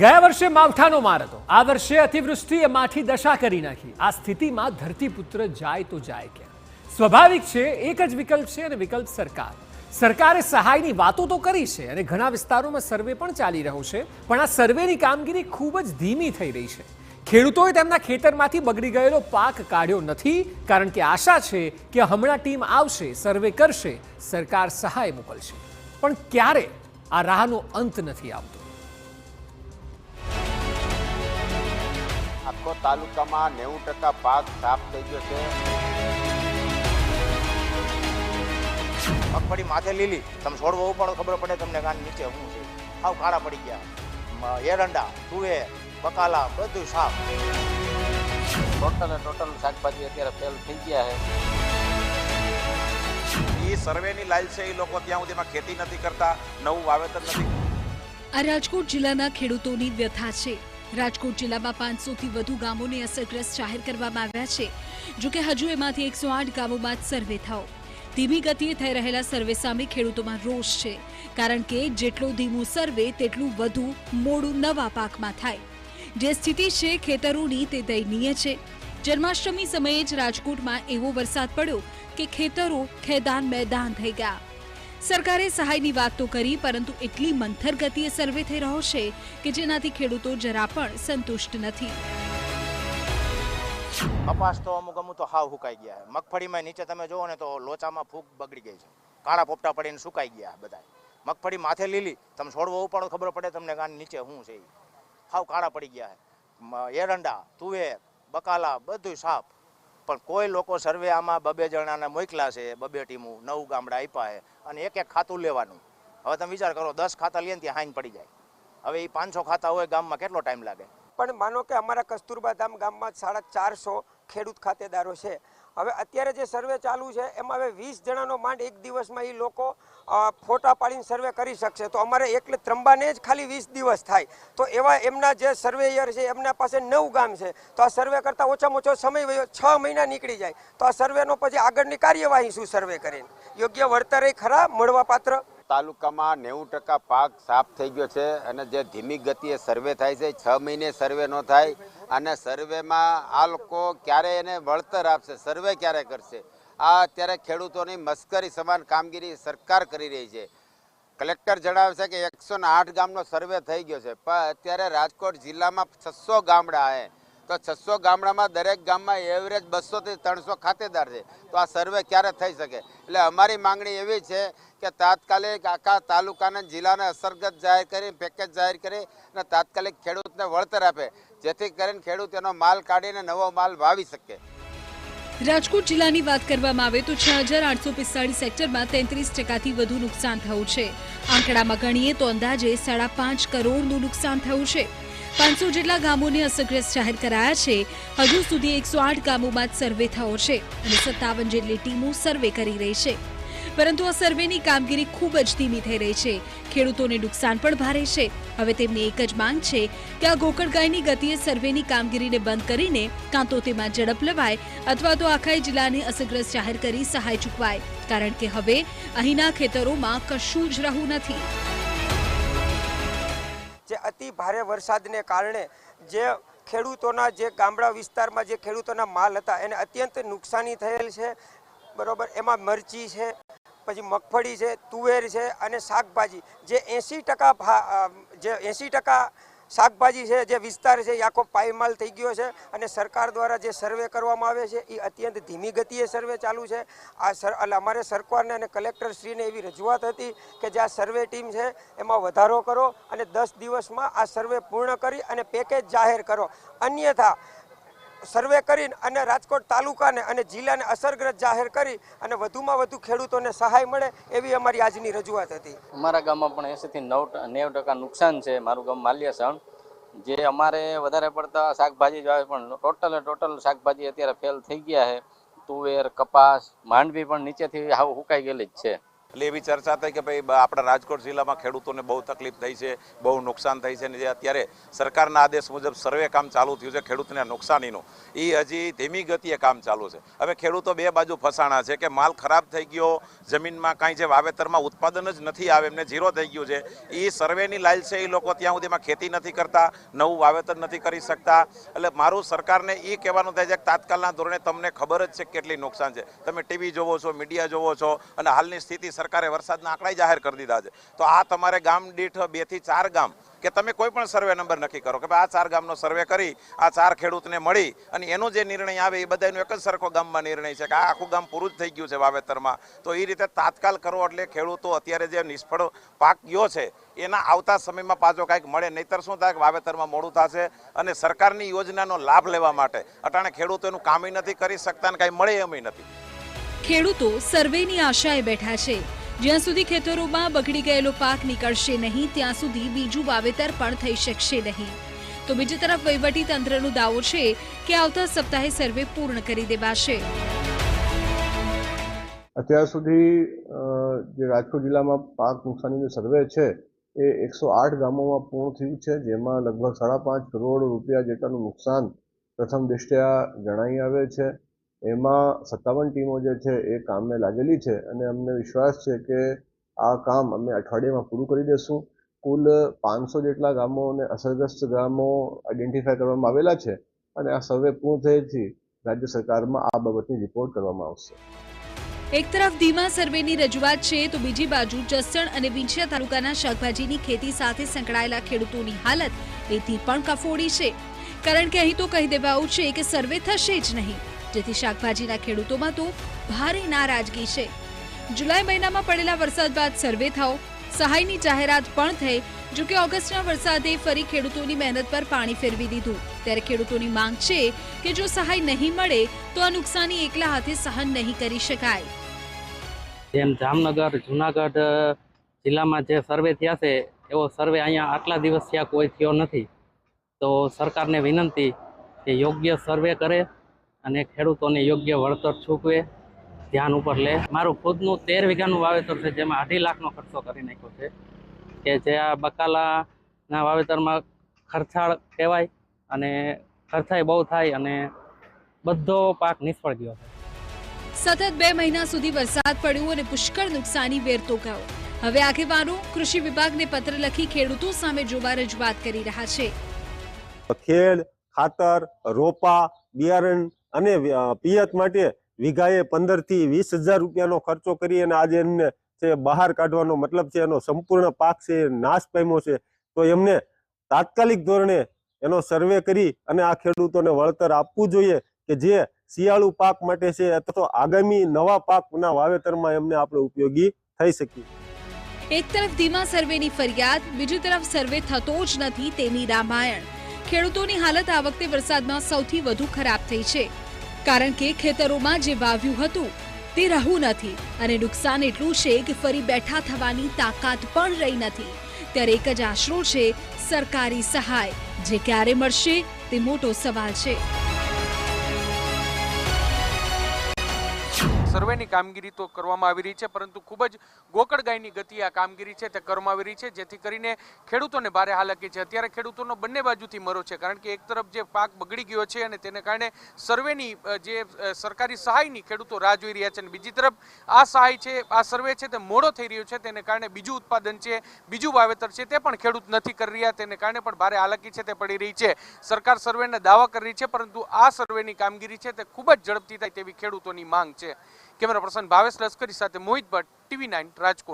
ગયા વર્ષે માવઠાનો માર હતો, આ વર્ષે અતિવૃષ્ટિએ માઠી દશા કરી નાખી। આ સ્થિતિમાં ધરતીપુત્ર જાય તો જાય ક્યાં? સ્વાભાવિક છે, એક જ વિકલ્પ છે અને વિકલ્પ સરકાર। સરકારે સહાયની વાતો તો કરી છે અને ઘણા વિસ્તારોમાં સર્વે પણ ચાલી રહ્યો છે, પણ આ સર્વેની કામગીરી ખૂબ જ ધીમી થઈ રહી છે। ખેડૂતોએ તેમના ખેતરમાંથી બગડી ગયેલો પાક કાઢ્યો નથી, કારણ કે આશા છે કે હમણાં ટીમ આવશે, સર્વે કરશે, સરકાર સહાય મોકલશે। પણ ક્યારે આ રાહનો અંત નથી આવતો। આખો તાલુકામાં 90% પાક સાફ થઈ ગયો છે। મગફળી માથે લીલી, તમે છોડવો ઉપાડો ખબર પડે તમને કાન નીચે શું છે, સાવ કાળા પડી ગયા। એરંડા, તુવેર, બકાલા બધું સાફ। ટોટલ શાકભાજી અત્યારે ફેલ થઈ ગયા છે। એ સર્વેની લાલ છે, એ લોકો ત્યાં સુધીમાં ખેતી નથી કરતા, નવું વાવેતર નથી। આ રાજકોટ જિલ્લાના ખેડૂતોની વ્યથા છે। રાજકોટ જિલ્લામાં 500થી વધુ ગામોને અસરગ્રસ્ત જાહેર કરવામાં આવ્યા છે। જોકે હજુ એમાંથી 108 ગામોમાં જ સર્વે થયો। ધીમી ગતિએ થઈ રહેલા સર્વે સામે ખેડૂતોમાં રોષ છે, કારણ કે જેટલું ધીમું સર્વે તેટલું વધુ મોડું નવા પાકમાં થાય। જે સ્થિતિ છે ખેતરોની તે દયનીય છે। જન્માષ્ટમી સમયે જ રાજકોટમાં એવો વરસાદ પડ્યો કે ખેતરો ખેદાન મેદાન થઈ ગયા। સરકારે સહાયની વાત તો કરી, પરંતુ એટલી મંથર ગતિએ સર્વે થઈ રહ્યો છે કે જેનાથી ખેડૂતો જરા પણ સંતુષ્ટ નથી। કપાસ તો અમુક તો હાવ સુકાઈ ગયા છે। મગફળીમાં નીચે તમે જોવો ને તો લોચામાં ફૂગ બગડી ગઈ છે, કાળા પોપટા પડીને સુકાઈ ગયા બધા। મગફળી માથે લીલી, તમે છોડવો ઉપાડો ખબર પડે તમને કાન નીચે શું છે, હાવ કાળા પડી ગયા છે। એરંડા, તુવેર, બકાલા બધું સાફ। પણ કોઈ લોકો સર્વે આમાં 2 જણાને મોકલા છે, 2 ટીમો 9 ગામડા આપ્યા છે અને એક ખાતું લેવાનું। હવે તમે વિચાર કરો, 10 ખાતા લઈએ ને ત્યાં હાઈન પડી જાય। હવે એ 500 ખાતા હોય ગામમાં, કેટલો ટાઈમ લાગે? પણ માનો કે અમારા કસ્તુરબા ધામ ગામમાં 450 ખેડૂત ખાતેદારો છે। હવે અત્યારે જે સર્વે ચાલુ છે એમાં હવે 20 જણાનો માંડ એક દિવસમાં એ લોકો ફોટા પાડીને સર્વે કરી શકશે। તો અમારે એકલે ત્રંબાને જ ખાલી 20 દિવસ થાય, તો એવા એમના જે સર્વેયર છે એમના પાસે 9 ગામ છે, તો આ સર્વે કરતાં ઓછામાં ઓછો સમય 6 મહિના નીકળી જાય। તો આ સર્વેનો પછી આગળની કાર્યવાહી શું સર્વે કરીને યોગ્ય વળતર ખરા મળવા પાત્ર? તાલુકામાં 90% પાક સાફ થઈ ગયો છે અને જે ધીમી ગતિએ સર્વે થાય છે, 6 મહિને સર્વે ન થાય અને સર્વેમાં આ લોકો ક્યારે એને વળતર આપશે, સર્વે ક્યારે કરશે? આ અત્યારે ખેડૂતોની મશ્કરી સમાન કામગીરી સરકાર કરી રહી છે। કલેક્ટર જણાવે છે કે 108 ગામનો સર્વે થઈ ગયો છે, પણ અત્યારે રાજકોટ જિલ્લામાં 600 ગામડા છે, તો 600 ગામડામાં દરેક ગામમાં એવરેજ 200 થી 300 ખાતેદાર છે, તો આ સર્વે ક્યારે થઈ શકે? એટલે અમારી માંગણી એવી છે કે તાત્કાલિક આખા તાલુકાના જિલ્લાને અસરગ્રસ્ત જાહેર કરી, પેકેજ જાહેર કરી અને તાત્કાલિક ખેડૂતને વળતર આપે, જેથી કરીને ખેડૂત એનો માલ કાઢીને નવો માલ વાવી શકે। રાજકોટ જિલ્લાની વાત કરવામાં આવે તો 6845 હેક્ટરમાં 33%થી વધુ નુકસાન થયું છે। આંકડામાં ગણીએ તો અંદાજે 5.5 કરોડનું નુકસાન થયું છે। 500 જેટલા ગામોને અસરગ્રસ્ત જાહેર કરાયા છે। હજુ સુધી 108 ગામોમાં જ સર્વે થયો છે અને 57 જેટલી ટીમો સર્વે કરી રહી છે, પરંતુ આ સર્વેની કામગીરી ખૂબ જ ધીમી થઈ રહી છે। ખેડૂતોને નુકસાન પણ ભારે છે। હવે તેમની એક જ માંગ છે કે આ ગોકળગાયની ગતિએ સર્વેની કામગીરીને બંધ કરીને કાં તો તેમાં ઝડપ લેવાય અથવા તો આખા જિલ્લાને અસરગ્રસ્ત જાહેર કરી સહાય ચૂકવાય, કારણ કે હવે અહીંના ખેતરોમાં કશું જ રહ્યું નથી। જે અતિ ભારે વરસાદને કારણે જે ખેડૂતોના જે ગામડા વિસ્તારમાં જે ખેડૂતોના માલ હતા એને અત્યંત નુકસાની થયેલ છે, બરોબર। એમાં મરચી છે, પછી મગફળી છે, તુવેર છે અને શાકભાજી, જે 80% શાકભાજી છે જે વિસ્તાર છે એ આખો પાયમાલ થઈ ગયો છે। અને સરકાર દ્વારા જે સર્વે કરવામાં આવે છે એ અત્યંત ધીમી ગતિએ સર્વે ચાલુ છે। એટલે અમારે સરકારને અને કલેક્ટરશ્રીને એવી રજૂઆત હતી કે જે આ સર્વે ટીમ છે એમાં વધારો કરો અને 10 દિવસમાં આ સર્વે પૂર્ણ કરી અને પેકેજ જાહેર કરો, અન્યથા સર્વે કરીને અને રાજકોટ તાલુકાને અને જિલ્લાને અસરગ્રસ્ત જાહેર કરી અને વધુમાં વધુ ખેડૂતોને સહાય મળે એવી અમારી આજની રજૂઆત હતી। અમારા ગામમાં પણ 80 થી 90% નુકસાન છે। મારું ગામ માલિયાસણ, જે અમારે વધારે પડતા શાકભાજી જ આવે, પણ ટોટલ શાકભાજી અત્યારે ફેલ થઈ ગયા છે। તુવેર, કપાસ, માંડવી પણ નીચેથી હાવ સુકાઈ ગયેલી જ છે। એટલે એવી ચર્ચા થઈ કે ભાઈ આપણા રાજકોટ જિલ્લામાં ખેડૂતોને બહુ તકલીફ થઈ છે, બહુ નુકસાન થઈ છે, અને જે અત્યારે સરકારના આદેશ મુજબ સર્વે કામ ચાલુ થયું છે ખેડૂતને નુકસાનીનું, એ હજી ધીમી ગતિએ કામ ચાલુ છે. હવે ખેડૂતો બે બાજુ ફસાણા છે કે માલ ખરાબ થઈ ગયો, જમીનમાં કાંઈ જે વાવેતરમાં ઉત્પાદન જ નથી આવે, એમને ઝીરો થઈ ગયું છે, એ સર્વેની લાઈલ છે, એ લોકો ત્યાં સુધીમાં ખેતી નથી કરતા, નવું વાવેતર નથી કરી શકતા. એટલે મારું સરકારને એ કહેવાનું થાય છે કે તાત્કાલના ધોરણે તમને ખબર જ છે કેટલી નુકસાન છે, તમે ટીવી જોવો છો, મીડિયા જોવો છો, અને હાલની સ્થિતિ સરકારે વરસાદના આંકડા જાહેર કરી દીધા છે. તો આ તમારે ગામ દીઠ 2 થી 4 ગામ કે તમે કોઈ પણ સર્વે નંબર નક્કી કરો કે ભાઈ આ 4 ગામનો સર્વે કરી આ 4 ખેડૂતને મળી અને એનો જે નિર્ણય આવે એ બધાનો એક જ સરખો ગામમાં નિર્ણય છે કે આ આખું ગામ પૂરું જ થઈ ગયું છે વાવેતરમાં. તો એ રીતે તાત્કાલ કરો એટલે ખેડૂતો અત્યારે જે નિષ્ફળ પાક ગયો છે એના આવતા સમયમાં પાછો કાંઈક મળે, નહીતર શું થાય કે વાવેતરમાં મોડું થશે અને સરકારની યોજનાનો લાભ લેવા માટે અટાણે ખેડૂતો એનું કામ નથી કરી શકતા અને કાંઈ મળે એમ નથી. ખેડૂતો સર્વેની આશાએ બેઠા છે. જ્યાં સુધી ખેતરોમાં બગડી ગયેલો પાક નીકળશે નહીં ત્યાં સુધી બીજું વાવેતર પણ થઈ શકશે નહીં. તો બીજી તરફ વહીવટી તંત્રનો દાવો છે કે આવતા સપ્તાહે સર્વે પૂર્ણ કરી દેવાશે. અત્યાર સુધી જે રાજકોટ જિલ્લામાં પાક નુકસાનીનો સર્વે છે એ 108 ગામોમાં પૂર્ણ થયું છે, જેમાં લગભગ 5.5 કરોડ રૂપિયા જેટલાનું નુકસાન પ્રથમ દૃષ્ટ્યા જણાઈ આવે છે. એમાં 57 ટીમો જે છે એ કામને લાગેલી છે અને અમને વિશ્વાસ છે કે આ કામ અમે અઠવાડિયામાં પૂરું કરી દેશું. કુલ 500 જેટલા ગામો અને અસરગ્રસ્ત ગામો આઈડેન્ટિફાય કરવામાં આવેલા છે અને આ સર્વે પૂર્ણ થયેથી રાજ્ય સરકારમાં આ બાબતની રિપોર્ટ કરવામાં આવશે. એક તરફ ધીમા સર્વેની રજૂઆત છે તો બીજી બાજુ જસદણ અને વિંછિયા તાલુકાના શાકભાજીની ખેતી સાથે સંકળાયેલા ખેડૂતોની હાલત એથી પણ કફોડી છે. કારણ કે અહીં તો કહી દેવાયું છે કે સર્વે થશે જ નહીં, જેથી શાકભાજીના ખેડૂતોમાં તો ભારે નારાજગી છે. જુલાઈ મહિનામાં પડેલા વરસાદ બાદ સર્વે થયો, સહાયની જાહેરાત પણ થઈ. જો કે ઓગસ્ટના વરસાદે ફરી ખેડૂતોની મહેનત પર પાણી ફેરવી દીધું. ત્યારે ખેડૂતોની માંગ છે કે જો સહાય નહીં મળે તો આ નુકસાની એકલા હાથે સહન નહીં કરી શકાય. જેમ જામનગર, જુનાગઢ જિલ્લામાં જે સર્વે થયા છે એવો સર્વે અહીંયા આટલા દિવસ થયા કોઈ થયો નથી. તો સરકારને વિનંતી કે યોગ્ય સર્વે કરે અને ખેડૂતોને યોગ્ય વળતર ચૂકવે, ધ્યાન ઉપર લે. મારું ખુદનું 13 વીઘાનું વાવેતર છે, જેમાં 2.5 લાખનો ખર્ચો કરી નાખ્યો છે કે જે આ બકાલાના વાવેતરમાં ખર્ચાળ કહેવાય અને ખર્ચાઈ બહુ થાય અને બધો પાક નિષ્ફળ ગયો છે. સતત 2 મહિના સુધી વરસાદ પડ્યો અને પુષ્કળ નુકસાની વેરતો ગયો. હવે આગેવાનો કૃષિ વિભાગને પત્ર લખી ખેડૂતો સામે જોવા રજૂઆત કરી રહ્યા છે. ખેડ, ખાતર, રોપા, બિયારણ અને પિયત માટે વીઘાએ 15 થી 20 હજાર રૂપિયાનો ખર્ચો કરી અને આજે એમને બહાર કાઢવાનો મતલબ છે એનો સંપૂર્ણ પાક છે નાશ પામ્યો છે. તો એમને તાત્કાલિક ધોરણે એનો સર્વે કરી અને આ ખેડૂતોને વળતર આપવું જોઈએ કે જે શિયાળુ પાક માટે છે અથવા આગામી નવા પાકના વાવેતરમાં એમને આપણે ઉપયોગી થઈ શકીએ. એક તરફ ધીમા સર્વેની ફરિયાદ, બીજી તરફ સર્વે થતો જ નથી તેની રામાયણ. ખેડૂતોની હાલત આ વખતે વરસાદમાં સૌથી વધુ ખરાબ થઈ છે. કારણ કે ખેતરોમાં જે વાવ્યું હતું તે રહ્યું નથી અને નુકસાન એટલું છે કે ફરી બેઠા થવાની તાકાત પણ રહી નથી. ત્યારે એક જ આશરો છે સરકારી સહાય, જે ક્યારે મળશે તે મોટો સવાલ છે. સર્વેની કામગીરી તો કરવામાં આવી રહી છે, પરંતુ ખૂબ જ ગોકળગાયની ગતિએ આ કામગીરી છે તે કરવામાં આવી રહી છે, જેથી કરીને ખેડૂતોને ભારે હાલાકી છે. અત્યારે ખેડૂતોનો બંને બાજુથી મરો છે, કારણ કે એક તરફ જે પાક બગડી ગયો છે અને તેને કારણે સર્વેની જે સરકારી સહાયની ખેડૂતો રાહ જોઈ રહ્યા છે, અને બીજી તરફ આ સહાય છે, આ સર્વે છે તે મોડો થઈ રહ્યો છે, તેને કારણે બીજું ઉત્પાદન છે, બીજું વાવેતર છે તે પણ ખેડૂત નથી કરી રહ્યા, તેને કારણે પણ ભારે હાલાકી છે તે પડી રહી છે. સરકાર સર્વેના દાવા કરી રહી છે, પરંતુ આ સર્વેની કામગીરી છે તે ખૂબ જ ઝડપથી થાય તેવી ખેડૂતોની માંગ છે. કેમેરા પર્સન ભાવેશ લશ્કરી સાથે મોહિત ભટ્ટ, TV9 રાજકોટ.